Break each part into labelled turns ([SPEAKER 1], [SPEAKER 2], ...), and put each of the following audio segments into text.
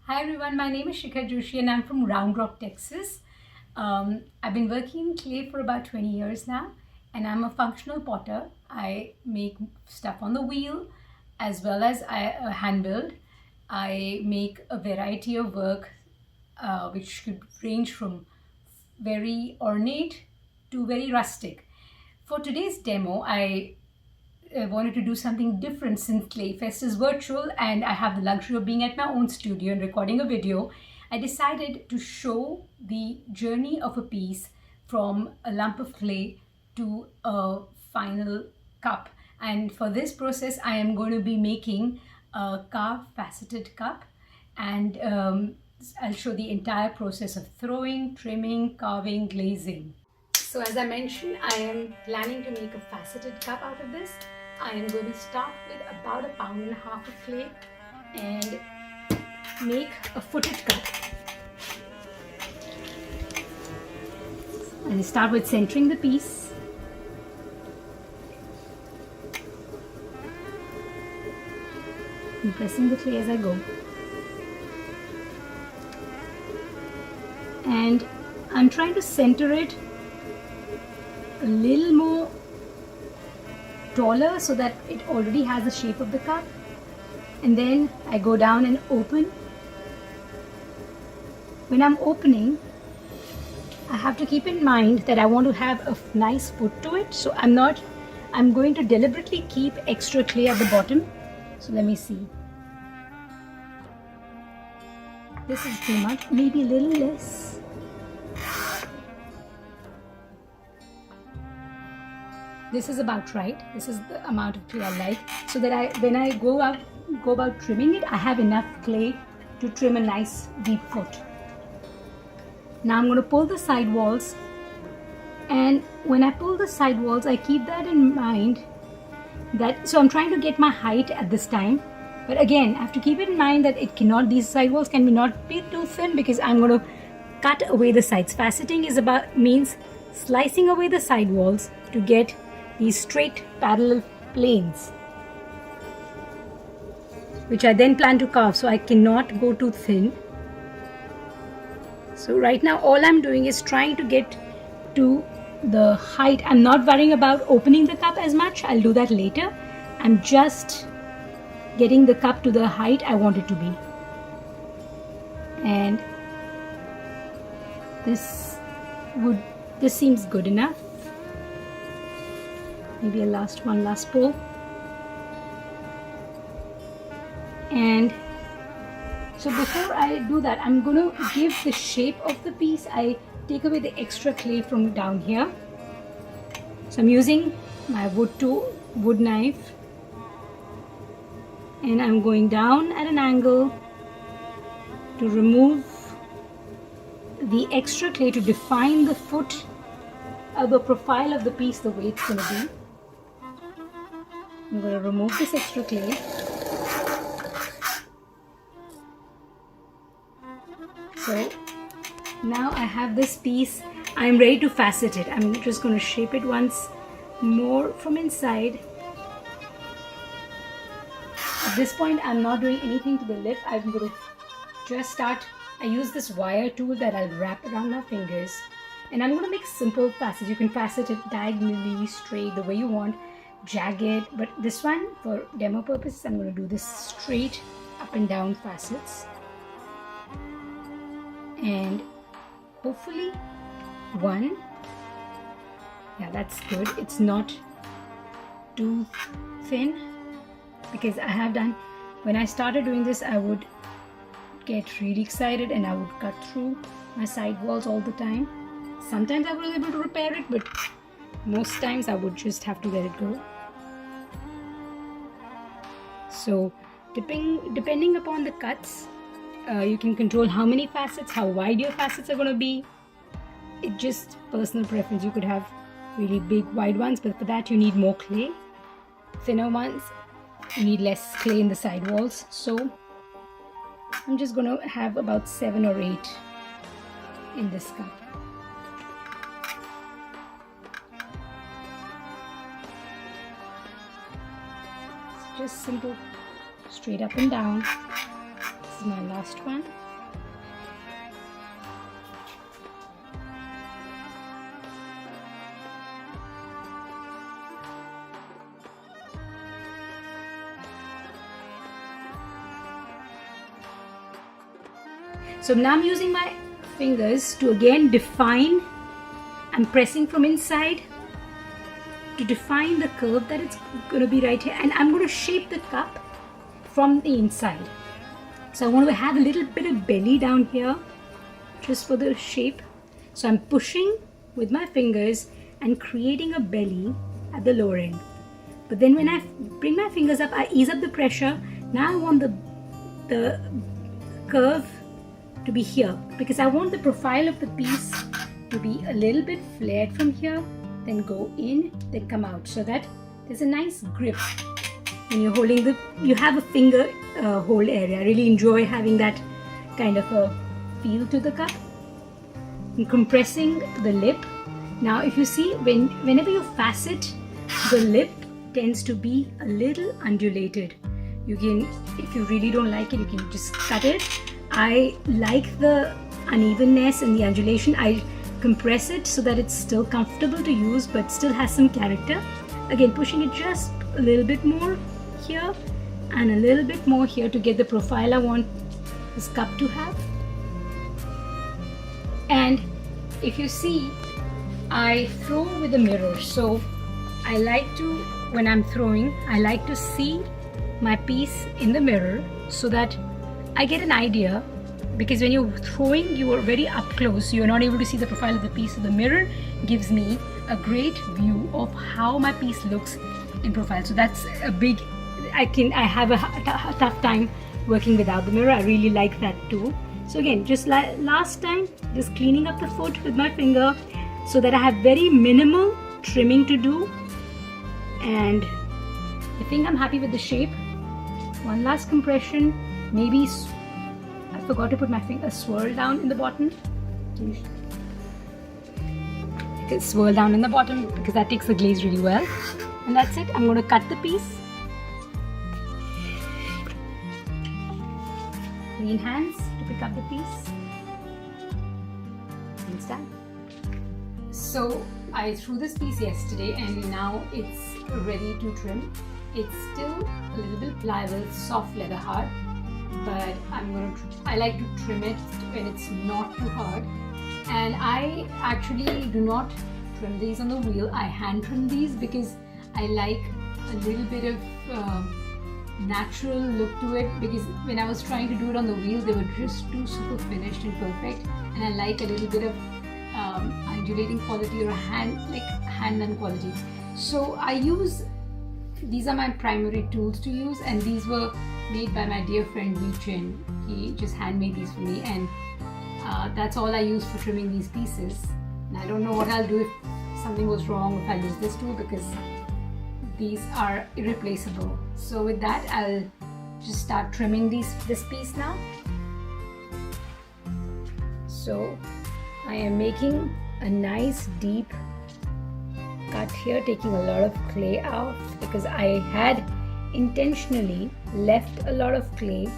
[SPEAKER 1] Hi everyone, my name is Shikha Joshi and I'm from Round Rock, Texas. I've been working in clay for about 20 years now and I'm a functional potter. I make stuff on the wheel as well as I hand build. I make a variety of work which could range from very ornate to very rustic. For today's demo, I wanted to do something different since Clayfest is virtual and I have the luxury of being at my own studio and recording a video. I decided to show the journey of a piece from a lump of clay to a final cup. And for this process, I am going to be making a carved faceted cup and I'll show the entire process of throwing, trimming, carving, glazing. So as I mentioned, I am planning to make a faceted cup out of this. I am going to start with about 1.5 pounds of clay and make a footed cup. And I start with centering the piece. And pressing the clay as I go. And I'm trying to center it a little more taller so that it already has the shape of the cup, and then I go down and open. When I'm opening, I have to keep in mind that I want to have a nice foot to it, so I'm going to deliberately keep extra clay at the bottom. So let me see, this is too much, maybe a little less. This is about right. This is the amount of clay I like, so that when I go about trimming it, I have enough clay to trim a nice deep foot. Now I'm going to pull the side walls, and when I pull the side walls, I keep that in mind. So I'm trying to get my height at this time, but again I have to keep it in mind that these side walls can not be too thin because I'm going to cut away the sides. Faceting means slicing away the side walls to get these straight parallel planes, which I then plan to carve, so I cannot go too thin. So right now all I'm doing is trying to get to the height. I'm not worrying about opening the cup as much, I'll do that later. I'm just getting the cup to the height I want it to be. And this seems good enough. Maybe one last pull. And so before I do that, I'm going to give the shape of the piece. I take away the extra clay from down here. So I'm using my wood knife and I'm going down at an angle to remove the extra clay to define the foot, the profile of the piece, the way it's going to be. I'm going to remove this extra clay. So now I have this piece. I'm ready to facet it. I'm just going to shape it once more from inside. At this point, I'm not doing anything to the lip. I'm going to just start. I use this wire tool that I'll wrap around my fingers. And I'm going to make simple facets. You can facet it diagonally, straight, the way you want, jagged. But this one, for demo purposes, I'm going to do this straight up and down facets. And hopefully one. Yeah, that's good. It's not too thin, because I have done, when I started doing this, I would get really excited and I would cut through my side walls all the time. Sometimes I was able to repair it, but most times I would just have to let it go. So depending upon the cuts, you can control how many facets, how wide your facets are going to be. It's just personal preference. You could have really big wide ones, but for that you need more clay. Thinner ones, you need less clay in the side walls. So I'm just going to have about 7 or 8 in this cup. It's just simple, straight up and down. is my last one. So now I'm using my fingers to again define. I'm pressing from inside to define the curve that it's going to be right here, and I'm going to shape the cup from the inside. So I want to have a little bit of belly down here just for the shape. So I'm pushing with my fingers and creating a belly at the lower end. But then when I bring my fingers up, I ease up the pressure. Now I want the curve to be here, because I want the profile of the piece to be a little bit flared from here, then go in, then come out, so that there's a nice grip when you're holding you have a finger hold area. I really enjoy having that kind of a feel to the cup. And compressing the lip. Now if you see, whenever you facet, the lip tends to be a little undulated. You can, if you really don't like it, you can just cut it. I like the unevenness and the undulation. I compress it so that it's still comfortable to use but still has some character. Again, pushing it just a little bit more here and a little bit more here to get the profile I want this cup to have. And if you see, I throw with a mirror. So I like to, when I'm throwing, I like to see my piece in the mirror so that I get an idea, because when you're throwing, you are very up close. You're not able to see the profile of the piece. So the mirror gives me a great view of how my piece looks in profile. So that's a big, I have a tough time working without the mirror. I really like that too. So again, just like last time, just cleaning up the foot with my finger so that I have very minimal trimming to do. And I think I'm happy with the shape. One last compression. Maybe I forgot to put my finger swirl down in the bottom. You can swirl down in the bottom because that takes the glaze really well. And that's it. I'm going to cut the piece. Clean hands to pick up the piece. And it's done. So I threw this piece yesterday and now it's ready to trim. It's still a little bit pliable, soft leather hard. But I like to trim it when it's not too hard. And I actually do not trim these on the wheel. I hand trim these because I like a little bit of natural look to it, because when I was trying to do it on the wheel, they were just too super finished and perfect, and I like a little bit of undulating quality or hand done quality. So I use, these are my primary tools to use, and these were made by my dear friend Wee Chin. He just handmade these for me, and that's all I use for trimming these pieces. And I don't know what I'll do if something goes wrong if I use this tool, because these are irreplaceable. So with that, I'll just start trimming this piece now. So I am making a nice deep cut here, taking a lot of clay out because I had intentionally left a lot of clay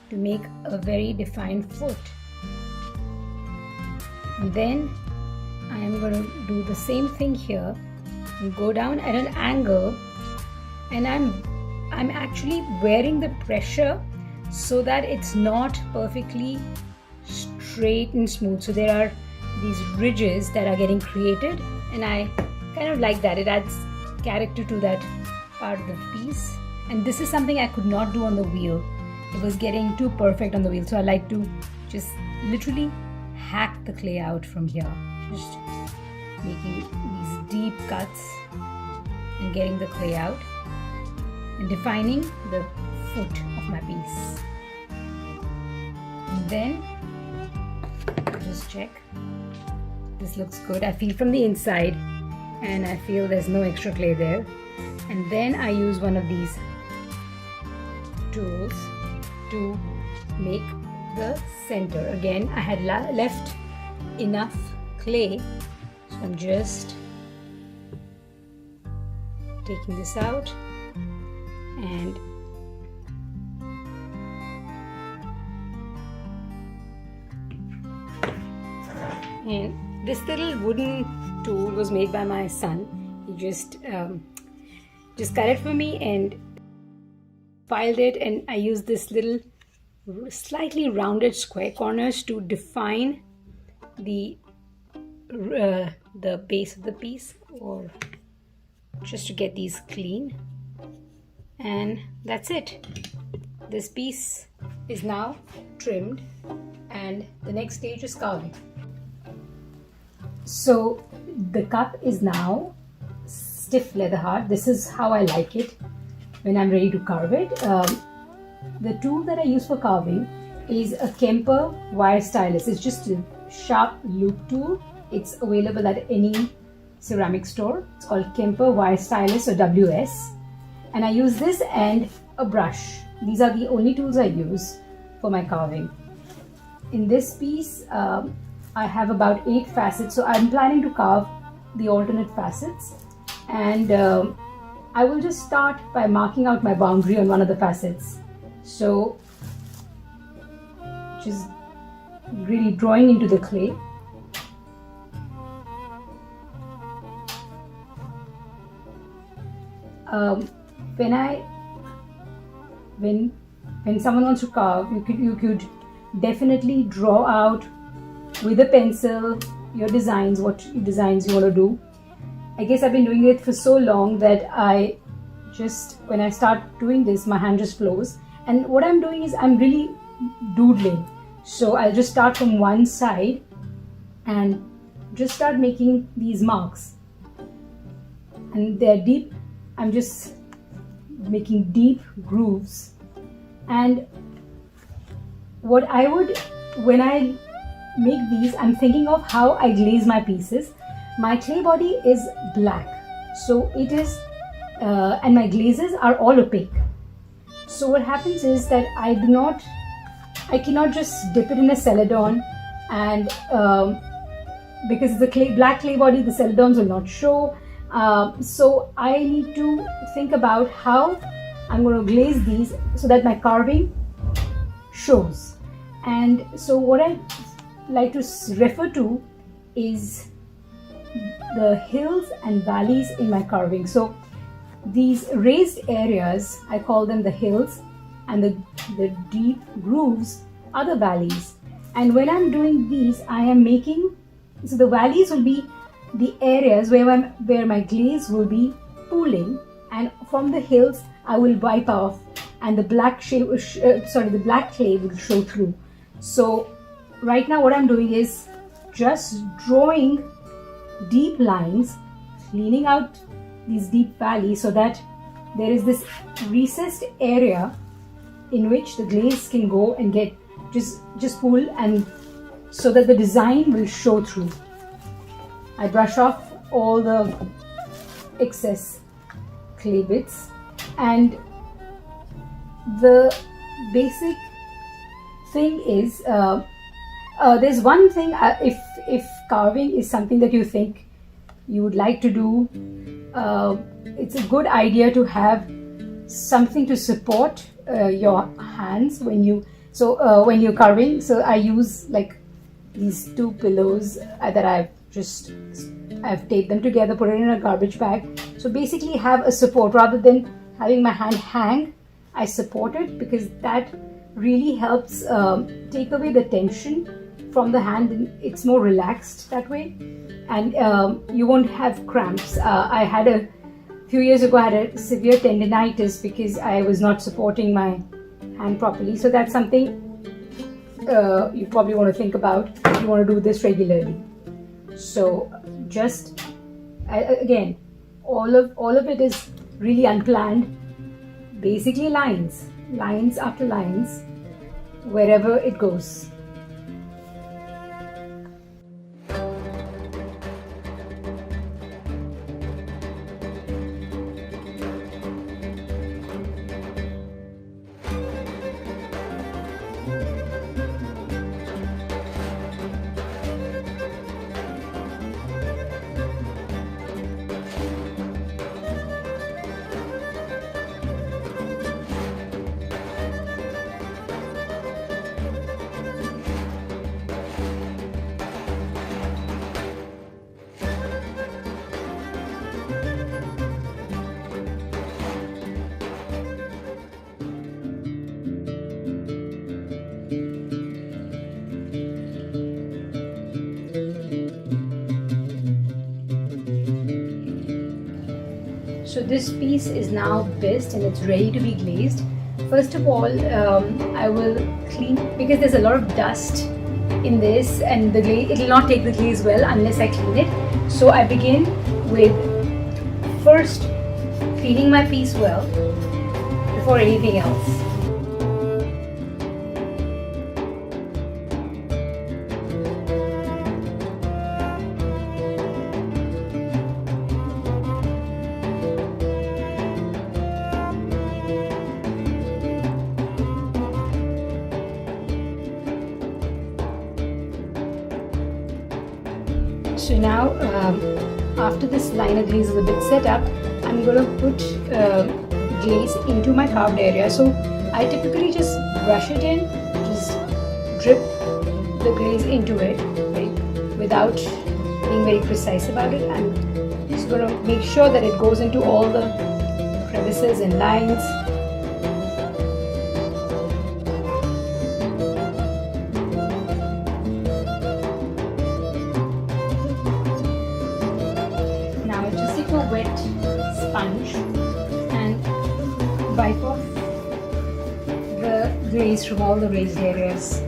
[SPEAKER 1] to make a very defined foot. And then I am going to do the same thing here and go down at an angle, and I'm actually wearing the pressure so that it's not perfectly straight and smooth. So there are these ridges that are getting created, and I kind of like that. It adds character to that part of the piece. And this is something I could not do on the wheel. It was getting too perfect on the wheel. So I like to just literally hack the clay out from here. Just making these deep cuts and getting the clay out and defining the foot of my piece. And then just check. This looks good. I feel from the inside, and I feel there's no extra clay there. And then I use one of these tools to make the center. Again, I had left enough clay, so I'm just taking this out and And this little wooden tool was made by my son. He just cut it for me and filed it, and I used this little slightly rounded square corners to define the base of the piece, or just to get these clean. And that's it. This piece is now trimmed, and the next stage is carving. So the cup is now stiff leather hard. This is how I like it when I'm ready to carve it. The tool that I use for carving is a Kemper wire stylus. It's just a sharp loop tool. It's available at any ceramic store. It's called Kemper wire stylus, or WS. And I use this and a brush. These are the only tools I use for my carving. In this piece, I have about 8 facets, so I'm planning to carve the alternate facets, and I will just start by marking out my boundary on one of the facets. So just really drawing into the clay. When someone wants to carve, you could definitely draw out with a pencil your designs, what designs you want to do. I guess I've been doing it for so long that when I start doing this, my hand just flows. And what I'm doing is I'm really doodling. So I'll just start from one side and just start making these marks. And they're deep. I'm just making deep grooves. And what I would, when I make these, I'm thinking of how I glaze my pieces. My clay body is black, so it is, and my glazes are all opaque. So what happens is that I cannot just dip it in a Celadon, and because it's a black clay body, the Celadons will not show. So I need to think about how I'm going to glaze these so that my carving shows. And so what I like to refer to is the hills and valleys in my carving. So these raised areas, I call them the hills, and the deep grooves are the valleys. And when I'm doing these, I am making, so the valleys will be the areas where my glaze will be pooling, and from the hills I will wipe off, and the black clay will show through. So right now what I'm doing is just drawing deep lines, cleaning out these deep valleys so that there is this recessed area in which the glaze can go and get just pull, and so that the design will show through. I brush off all the excess clay bits, and the basic thing is there's one thing, if carving is something that you think you would like to do, it's a good idea to have something to support your hands when you're carving. So I use like these 2 pillows that I've taped them together, put it in a garbage bag. So basically have a support rather than having my hand hang. I support it because that really helps take away the tension from the hand, and it's more relaxed that way, and you won't have cramps. I had a few years ago, I had a severe tendinitis because I was not supporting my hand properly. So that's something you probably want to think about if you want to do this regularly. So just again, all of it is really unplanned. Basically lines after lines, wherever it goes. So this piece is now bisqued and it's ready to be glazed. First of all, I will clean, because there's a lot of dust in this and the glaze, it will not take the glaze well unless I clean it. So I begin with first cleaning my piece well before anything else. So now, after this liner glaze is a bit set up, I'm going to put glaze into my carved area. So I typically just brush it in, just drip the glaze into it, right, without being very precise about it. I'm just going to make sure that it goes into all the crevices and lines. Now just take a wet sponge and wipe off the glaze from all the raised areas.